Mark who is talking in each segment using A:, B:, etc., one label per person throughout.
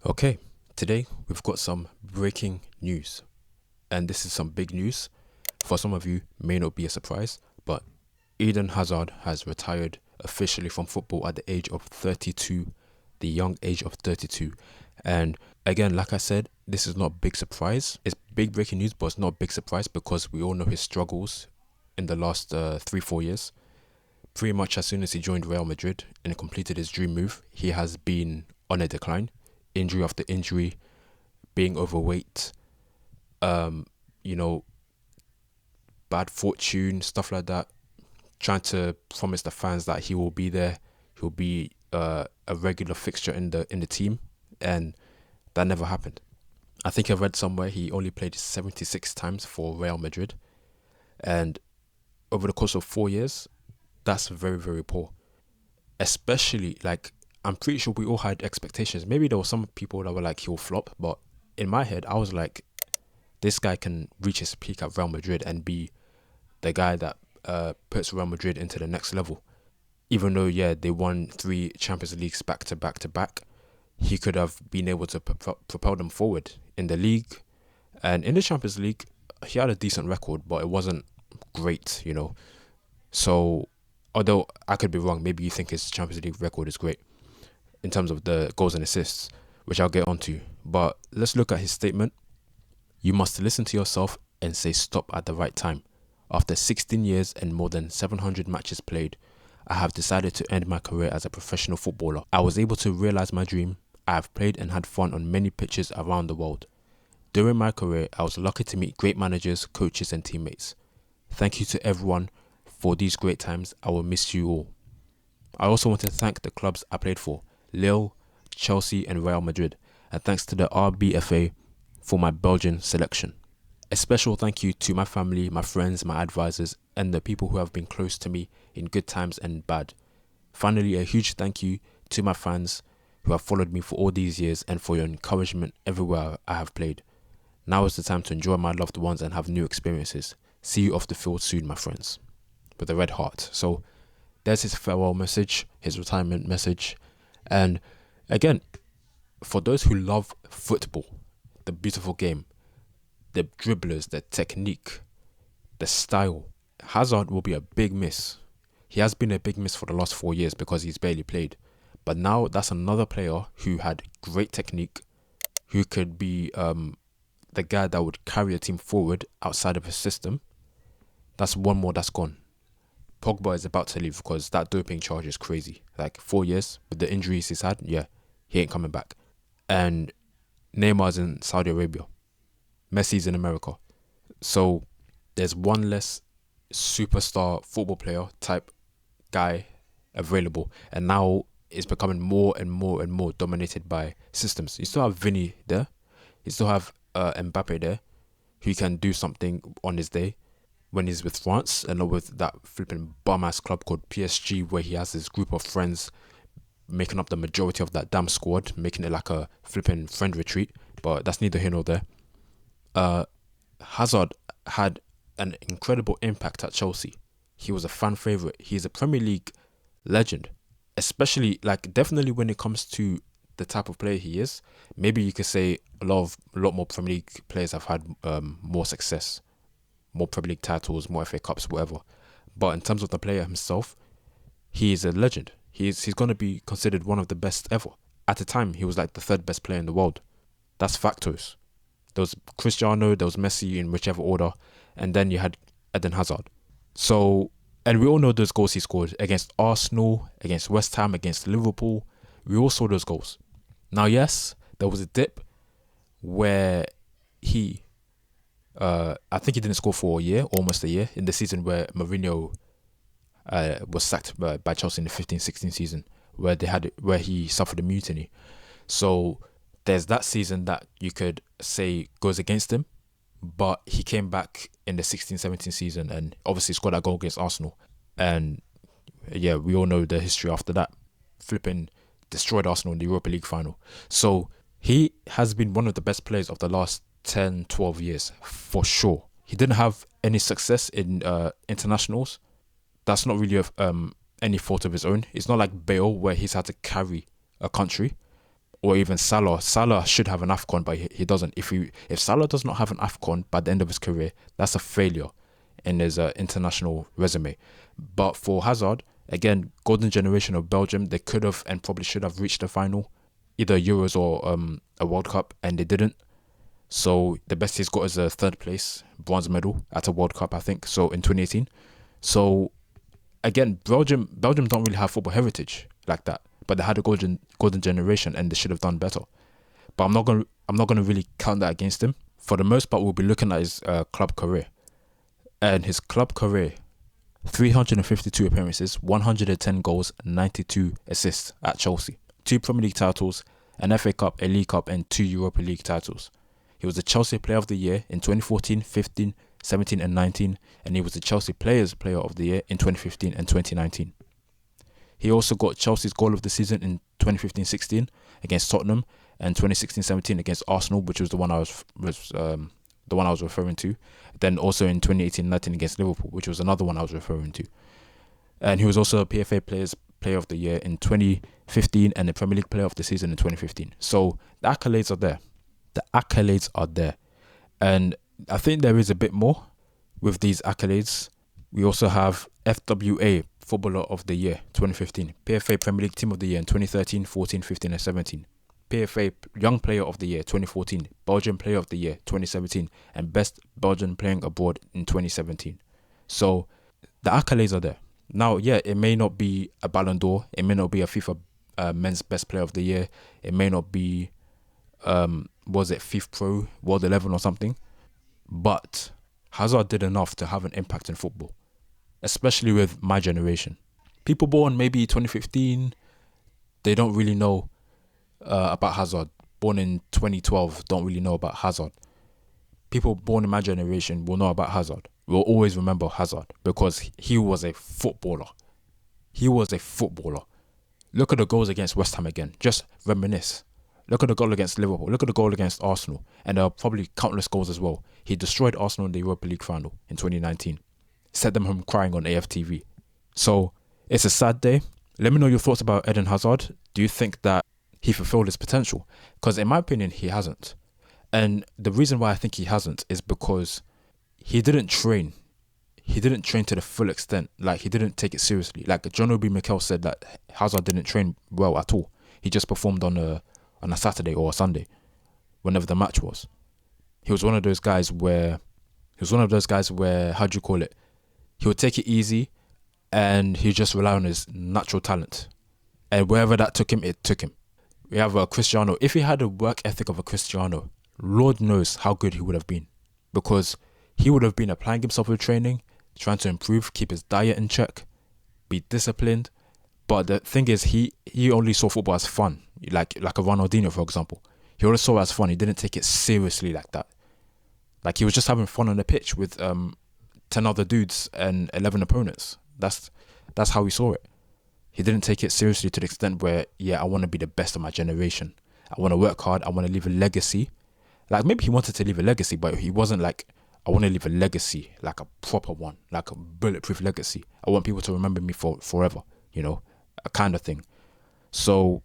A: Okay, today we've got some breaking news, and this is some big news. For some of you, may not be a surprise, but Eden Hazard has retired officially from football at the age of 32, the young age of 32. And again, like I said, this is not a big surprise. It's big breaking news, but it's not a big surprise because we all know his struggles in the last 3, 4 years. Pretty much as soon as he joined Real Madrid and completed his dream move, he has been on a decline, injury after injury, being overweight, um, you know, bad fortune, stuff like that. Trying to promise the fans that he will be there, he'll be a regular fixture in the team, and that never happened. I think I read somewhere he only played 76 times for Real Madrid, and over the course of 4 years, that's very very poor. Especially like I'm pretty sure we all had expectations. Maybe there were some people that were like he'll flop, but in my head I was like this guy can reach his peak at Real Madrid and be the guy that puts Real Madrid into the next level. Even though, yeah, they won 3 Champions Leagues back to back to back, he could have been able to propel them forward in the league. And in the Champions League, he had a decent record, but it wasn't great. So, although I could be wrong, maybe you think his Champions League record is great in terms of the goals and assists, which I'll get onto. But let's look at his statement. You must listen to yourself and say stop at the right time. After 16 years and more than 700 matches played, I have decided to end my career as a professional footballer. I was able to realize my dream. I have played and had fun on many pitches around the world. During my career, I was lucky to meet great managers, coaches, and teammates. Thank you to everyone for these great times. I will miss you all. I also want to thank the clubs I played for, Lille, Chelsea, and Real Madrid, and thanks to the RBFA for my Belgian selection. A special thank you to my family, my friends, my advisors, and the people who have been close to me in good times and bad. Finally, a huge thank you to my fans who have followed me for all these years and for your encouragement everywhere I have played. Now is the time to enjoy my loved ones and have new experiences. See you off the field soon, my friends. With a red heart. So there's his farewell message, his retirement message. And again, for those who love football, the beautiful game, the dribblers, the technique, the style, Hazard will be a big miss. He has been a big miss for the last 4 years because he's barely played. But now that's another player who had great technique, who could be the guy that would carry a team forward outside of his system. That's one more that's gone. Pogba is about to leave because that doping charge is crazy. Like 4 years with the injuries he's had, yeah, he ain't coming back. And Neymar's in Saudi Arabia. Messi's in America. So there's one less superstar football player type guy available. And now it's becoming more and more and more dominated by systems. You still have Vinny there. You still have Mbappe there who can do something on his day when he's with France and not with that flipping bum ass club called PSG where he has this group of friends making up the majority of that damn squad, making it like a flipping friend retreat. But that's neither here nor there. uh, Hazard had an incredible impact at Chelsea. He was a fan favorite. He's a Premier League legend, especially like definitely when it comes to the type of player he is. Maybe you could say a lot more Premier League players have had more success, more Premier League titles, more FA Cups, whatever. But in terms of the player himself, he is a legend. He's going to be considered one of the best ever. At the time, he was like the third best player in the world. That's factos. There was Cristiano, there was Messi in whichever order, and then you had Eden Hazard. So, and we all know those goals he scored against Arsenal, against West Ham, against Liverpool. We all saw those goals. Now, yes, there was a dip where I think he didn't score for a year, almost a year, in the season where Mourinho was sacked by Chelsea in the 15-16 season, where he suffered a mutiny. So there's that season that you could say goes against him, but he came back in the 16-17 season and obviously scored that goal against Arsenal. And yeah, we all know the history after that. Flipping destroyed Arsenal in the Europa League final. So he has been one of the best players of the last 10, 12 years for sure. He didn't have any success in internationals. That's not really any fault of his own. It's not like Bale where he's had to carry a country. or even Salah. Salah should have an AFCON, but he doesn't. If Salah does not have an AFCON by the end of his career, that's a failure in his international resume. But for Hazard, again, golden generation of Belgium, they could have and probably should have reached the final, either Euros or a World Cup, and they didn't. So the best he's got is a third place, bronze medal at a World Cup, I think, so in 2018. So again, Belgium don't really have football heritage like that, but they had a golden generation and they should have done better. But I'm not gonna really count that against him. For the most part, we'll be looking at his club career, and his club career: 352 appearances, 110 goals, 92 assists at Chelsea, 2 Premier League titles, an FA Cup, a League Cup, and 2 Europa League titles. He was the Chelsea Player of the Year in 2014, 15, 17 and 19, and he was the Chelsea Players Player of the Year in 2015 and 2019. He also got Chelsea's Goal of the Season in 2015-16 against Tottenham and 2016-17 against Arsenal, which was the one I was referring to. Then also in 2018-19 against Liverpool, which was another one I was referring to. And he was also a PFA Player of the Year in 2015 and the Premier League Player of the Season in 2015. So the accolades are there. And I think there is a bit more with these accolades. We also have FWA Footballer of the Year 2015, PFA Premier League Team of the Year in 2013, 14, 15 and 17, PFA Young Player of the Year 2014, Belgian Player of the Year 2017, and Best Belgian Playing Abroad in 2017. So the accolades are there. Now, yeah, it may not be a Ballon d'Or, it may not be a FIFA Men's Best Player of the Year, it may not be FIFA Pro World 11 or something, but Hazard did enough to have an impact in football, especially with my generation. People born maybe 2015, they don't really know about Hazard. Born in 2012 don't really know about Hazard. People born in my generation will know about Hazard. Will always remember Hazard because he was a footballer. Look at the goals against West Ham again. Just reminisce. Look at the goal against Liverpool. Look at the goal against Arsenal. And there are probably countless goals as well. He destroyed Arsenal in the Europa League final in 2019. Set them home crying on AFTV. So it's a sad day. Let me know your thoughts about Eden Hazard. Do you think that he fulfilled his potential? Because in my opinion, he hasn't. And the reason why I think he hasn't is because he didn't train. He didn't train to the full extent. Like, he didn't take it seriously. Like, John Obi Mikel said that Hazard didn't train well at all. He just performed on a Saturday or a Sunday, whenever the match was. He was one of those guys where, how do you call it? He would take it easy and he'd just rely on his natural talent. And wherever that took him, it took him. We have a Cristiano. If he had the work ethic of a Cristiano, Lord knows how good he would have been. Because he would have been applying himself with training, trying to improve, keep his diet in check, be disciplined. But the thing is, he only saw football as fun. Like a Ronaldinho, for example. He always saw it as fun. He didn't take it seriously like that. Like, he was just having fun on the pitch with 10 other dudes and 11 opponents. That's how he saw it. He didn't take it seriously to the extent where, yeah, I want to be the best of my generation. I want to work hard. I want to leave a legacy. Like, maybe he wanted to leave a legacy, but he wasn't like, I want to leave a legacy, like a proper one, like a bulletproof legacy. I want people to remember me for forever, a kind of thing. So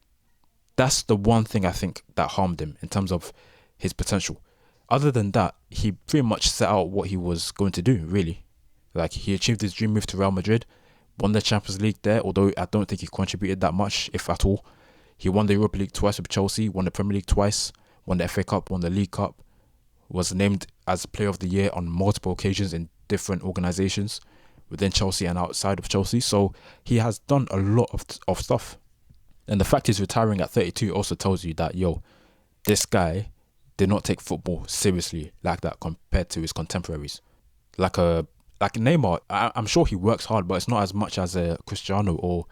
A: that's the one thing I think that harmed him in terms of his potential. Other than that, he pretty much set out what he was going to do, really. Like, he achieved his dream move to Real Madrid, won the Champions League there, although I don't think he contributed that much, if at all. He won the Europa League twice with Chelsea, won the Premier League twice, won the FA Cup, won the League Cup, was named as Player of the Year on multiple occasions in different organisations within Chelsea and outside of Chelsea. So he has done a lot of stuff. And the fact he's retiring at 32 also tells you that, this guy did not take football seriously like that compared to his contemporaries. Like Neymar, I'm sure he works hard, but it's not as much as a Cristiano or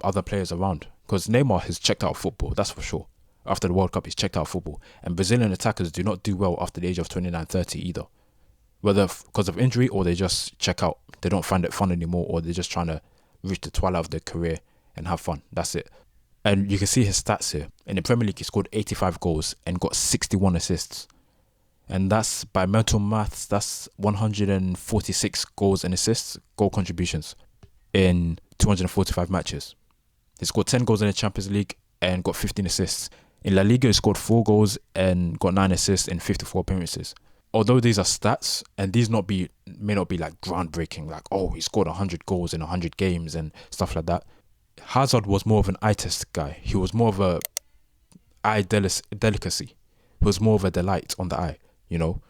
A: other players around. Because Neymar has checked out football, that's for sure. After the World Cup, he's checked out football. And Brazilian attackers do not do well after the age of 29, 30 either. Whether because of injury or they just check out. They don't find it fun anymore, or they're just trying to reach the twilight of their career and have fun. That's it. And you can see his stats here. In the Premier League, he scored 85 goals and got 61 assists. And that's, by mental maths, that's 146 goals and assists, goal contributions in 245 matches. He scored 10 goals in the Champions League and got 15 assists In La Liga, he scored 4 goals and got 9 assists in 54 appearances. Although these are stats, and these may not be like groundbreaking, like, oh, he scored 100 goals in 100 games and stuff like that. Hazard was more of an eye test guy. He was more of a eye delicacy. He was more of a delight on the eye, you know.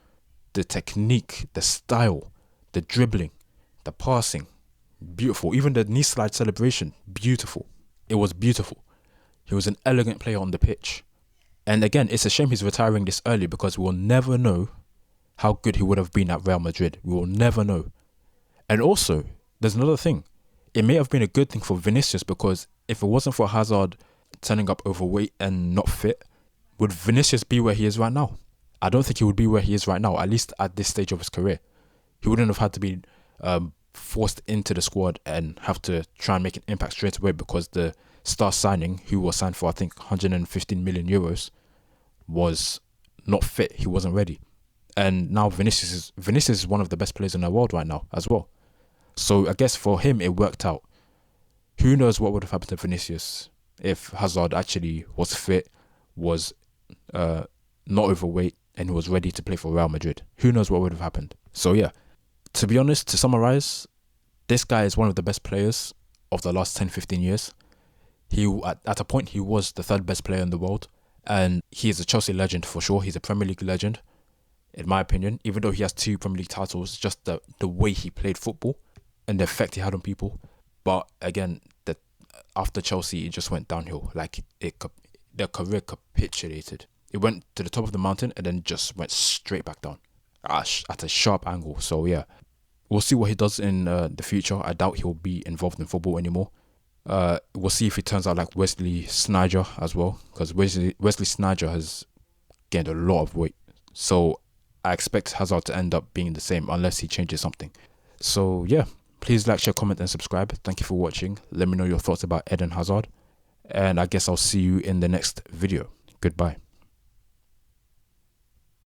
A: The technique, the style, the dribbling, the passing, beautiful. Even the knee slide celebration, beautiful. It was beautiful. He was an elegant player on the pitch. And again, it's a shame he's retiring this early because we will never know how good he would have been at Real Madrid. We will never know. And also, there's another thing. It may have been a good thing for Vinicius because if it wasn't for Hazard turning up overweight and not fit, would Vinicius be where he is right now? I don't think he would be where he is right now, at least at this stage of his career. He wouldn't have had to be forced into the squad and have to try and make an impact straight away because the star signing, who was signed for I think 115 million euros, was not fit. He wasn't ready. And now Vinicius is one of the best players in the world right now as well. So I guess for him it worked out. Who knows what would have happened to Vinicius if Hazard actually was fit, was not overweight, and was ready to play for Real Madrid. Who knows what would have happened. So yeah, to be honest, to summarize, this guy is one of the best players of the last 10-15 years. At a point he was the 3rd best player in the world, and he is a Chelsea legend for sure. He's a Premier League legend in my opinion, even though he has 2 Premier League titles. Just the way he played football and the effect he had on people. But again, after Chelsea it just went downhill. Like their career capitulated. It went to the top of the mountain and then just went straight back down at a sharp angle. So yeah, we'll see what he does in the future. I doubt he'll be involved in football anymore. We'll see if he turns out like Wesley Sneijder as well, because Wesley Sneijder has gained a lot of weight. So I expect Hazard to end up being the same unless he changes something. So yeah, please like, share, comment and subscribe. Thank you for watching. Let me know your thoughts about Eden Hazard. And I guess I'll see you in the next video. Goodbye.